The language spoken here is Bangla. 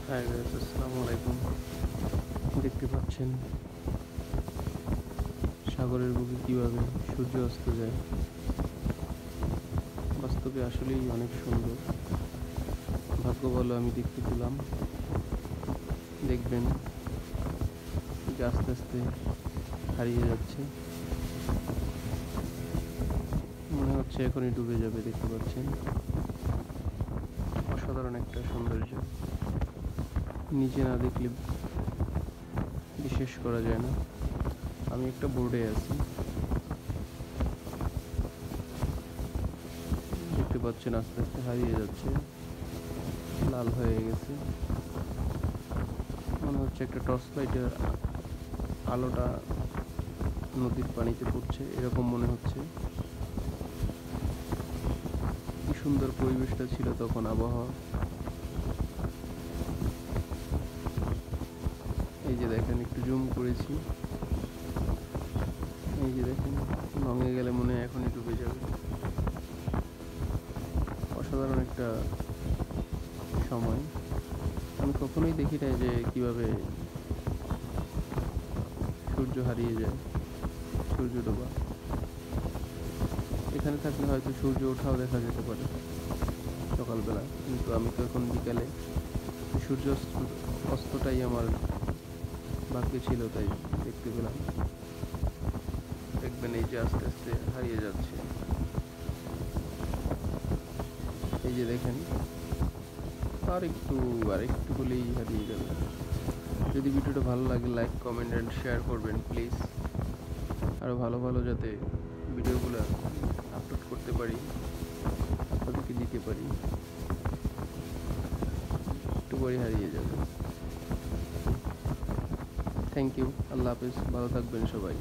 হাই গাইস, আসসালামু আলাইকুম। দেখতে পাচ্ছেন সাগরের বুকে কিভাবে সূর্য অস্ত যায়। বাস্তবে আসলেই অনেক সুন্দর। ভাগ্য ভালো আমি দেখতে পেলাম। দেখবেন যে আস্তে আস্তে হারিয়ে যাচ্ছে, মনে হচ্ছে এখনই ডুবে যাবে। দেখতে পাচ্ছেন অসাধারণ একটা সৌন্দর্য, নিচে না দেখলে বিশ্বাস করা যায় না। আমি একটা বোর্ডে আছি, দেখতে পাচ্ছেন আস্তে আস্তে হারিয়ে যাচ্ছে, লাল হয়ে গেছে। মনে হচ্ছে একটা টর্চ লাইটের আলোটা নদীর পানিতে পড়ছে, এরকম মনে হচ্ছে। কি সুন্দর পরিবেশটা ছিল তখন, আবহাওয়া। এই যে দেখেন, একটু জুম করেছি, এই যে দেখেন লঙে গেলে মনে হয় এখনই ডুবে যাবে। অসাধারণ একটা সময়। আমি কখনোই দেখি নাই যে কিভাবে সূর্য হারিয়ে যায়, সূর্য ডোবা। এখানে থাকলে হয়তো সূর্য ওঠাও দেখা যেতে পারে সকালবেলা, কিন্তু আমি তো এখন বিকালে, সূর্য অস্তটাই আমার ভাগ্যে ছিল, তাই দেখতে পেলাম। দেখবেন এই যে আস্তে আস্তে হারিয়ে যাচ্ছে, এই যে দেখেন আর একটু হলেই হারিয়ে যাবে। যদি ভিডিওটা ভালো লাগে, লাইক, কমেন্ট অ্যান্ড শেয়ার করবেন প্লিজ। আরও ভালো ভালো যাতে ভিডিওগুলো আপলোড করতে পারি, আপনাদেরকে দিতে পারি। একটু পরে হারিয়ে যাবে। থ্যাংক ইউ, আল্লাহ হাফেজ, ভালো থাকবেন সবাই।